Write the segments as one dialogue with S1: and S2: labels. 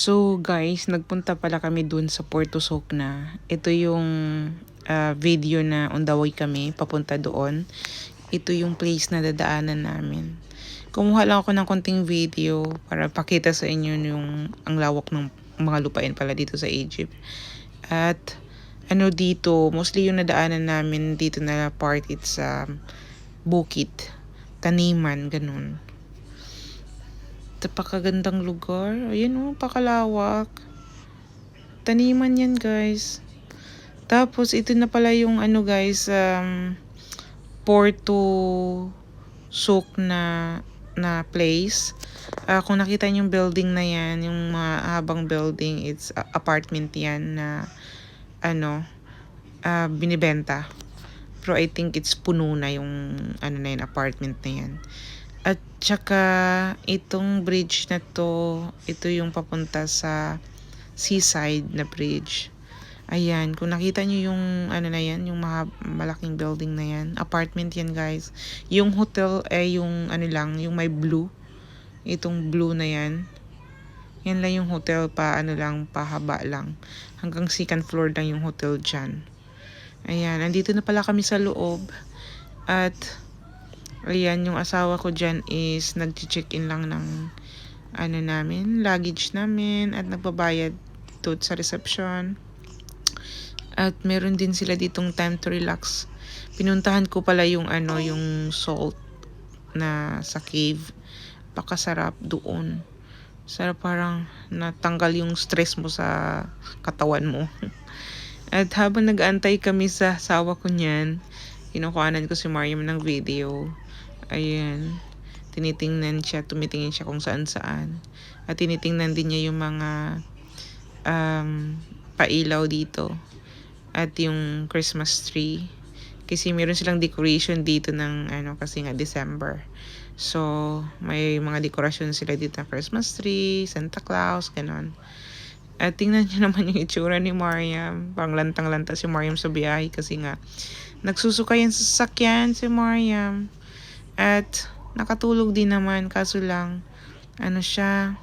S1: So guys, nagpunta pala kami dun sa Puerto Socna. Ito yung video na on the way kami papunta doon. Ito yung place na dadaanan namin. Kumuha lang ako ng konting video para pakita sa inyo yung ang lawak ng mga lupain pala dito sa Egypt. At ano dito, mostly yung nadaanan namin dito na part, it's bukid, taniman, ganun. Napakagandang lugar. Ayan oh, pakalawak. Taniman yan guys. Tapos ito na pala yung ano guys, Porto Souk na place. Kung nakita niyo yung building na yan, yung mahabang building, it's apartment yan na ano, binibenta. Pero I think it's puno na yung ano na yun, apartment na yan. At saka itong bridge na to, ito yung papunta sa seaside na bridge. Ayan, kung nakita nyo yung ano na yan, yung malaking building na yan, apartment yan guys. Yung hotel ay yung ano lang, yung may blue. Itong blue na yan. Yan lang yung hotel, pa ano lang, pahaba lang. Hanggang second floor lang yung hotel dyan. Ayan, andito na pala kami sa loob. At ayan, yung asawa ko dyan is nag-check-in lang ng ano namin, luggage namin, at nagbabayad to sa reception. At meron din sila ditong time to relax. Pinuntahan ko pala yung ano, yung salt na sa cave. Pakasarap doon. Sarap, parang natanggal yung stress mo sa katawan mo. At habang nag-aantay kami sa asawa ko niyan, kinukuhanan ko si Mariam ng video. Ayan, tinitingnan siya, tumitingin siya kung saan-saan. At tinitingnan din niya yung mga pailaw dito. At yung Christmas tree. Kasi meron silang decoration dito ng ano, kasi nga December. So, may mga dekorasyon sila dito ng Christmas tree, Santa Claus, ganon. At tingnan niyo naman yung itsura ni Mariam. Parang lantang-lanta si Mariam sa biyahe kasi nga nagsusuka yan sa sasakyan si Mariam. At nakatulog din naman, kaso lang ano siya,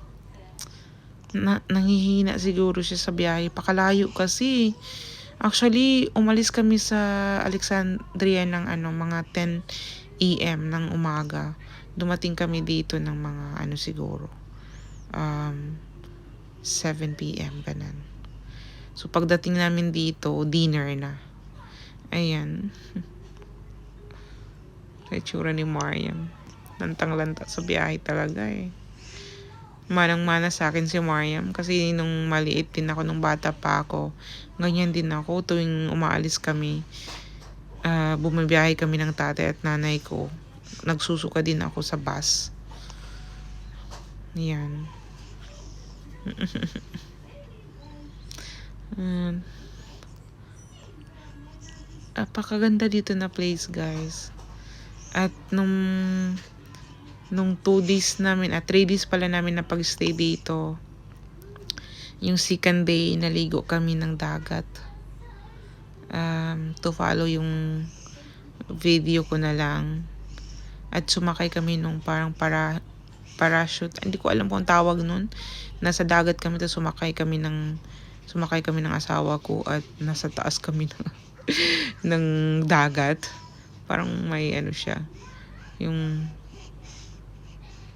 S1: nanghihina siguro siya sa biyahe, pakalayo kasi. Actually, umalis kami sa Alexandria ng ano, mga 10 AM ng umaga. Dumating kami dito ng mga ano siguro 7 PM ganun. So pagdating namin dito, dinner na. Ayan. Sa itsura ni Mariam. Lantang-lanta sa biyahe talaga eh. Manang-mana sa akin si Mariam kasi nung maliit din ako, nung bata pa ako, ganyan din ako. Tuwing umaalis kami, bumibiyahe kami ng tatay at nanay ko, nagsusuka din ako sa bus. Yan. Apakaganda dito na place guys. At nung 2 days namin, 3 days pala namin na pag-stay dito, yung second day naligo kami ng dagat. To follow yung video ko na lang. At sumakay kami nung parang parachute, hindi ko alam kung tawag nun. Nasa dagat kami, tapos sumakay kami ng asawa ko, at nasa taas kami ng dagat. Parang may ano siya, yung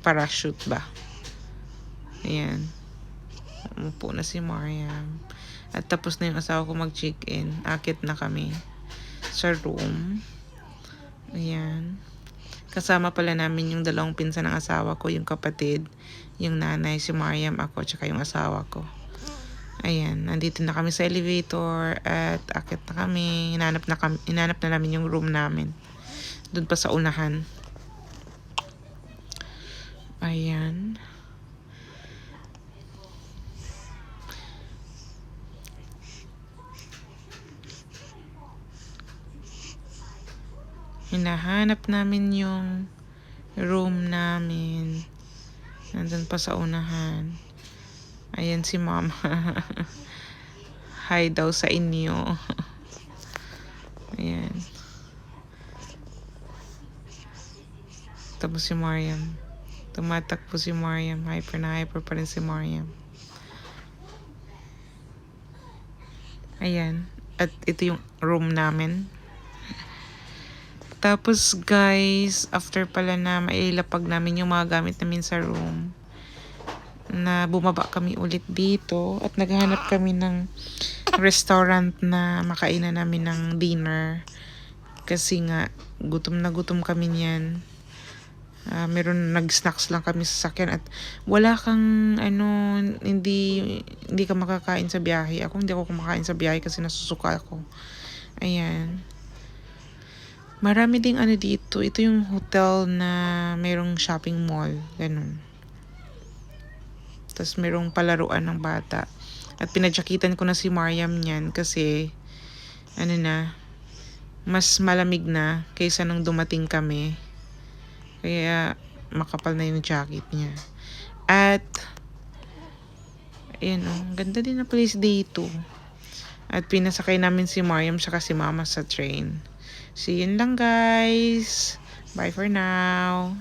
S1: parachute ba. Ayan, umupo na si Mariam. At tapos na yung asawa ko mag-check-in. Akit na kami sa room. Ayan, kasama pala namin yung dalawang pinsan ng asawa ko, yung kapatid, yung nanay, si Mariam, ako, tsaka yung asawa ko. Ayan, nandito na kami sa elevator at akit na kami. Hinanap na namin yung room namin. Doon pa sa unahan. Ayan. Hinahanap namin yung room namin. Nandun pa sa unahan. Ayan si mama. Hi daw sa inyo. Ayan. Tapos si Mariam. Tumatakbo si Mariam. Hyper na hyper pa rin si Mariam. Ayan. At ito yung room namin. Tapos guys, after pala na mailapag namin yung mga gamit namin sa room, na bumaba kami ulit dito at naghahanap kami ng restaurant na makainan namin ng dinner. Kasi nga, gutom na gutom kami niyan. Meron nag-snacks lang kami sa sakyan at wala kang hindi ka makakain sa biyahe. Hindi ako kumakain sa biyahe kasi nasusuka ako. Ayan. Marami ding dito. Ito yung hotel na merong shopping mall. Ganun. Tapos merong palaruan ng bata. At pinadyakitan ko na si Mariam niyan kasi mas malamig na kaysa nung dumating kami. Kaya makapal na yung jacket niya. At ayan ganda din na place dito. At pinasakay namin si Mariam saka si Mama sa train. So yun lang guys. Bye for now.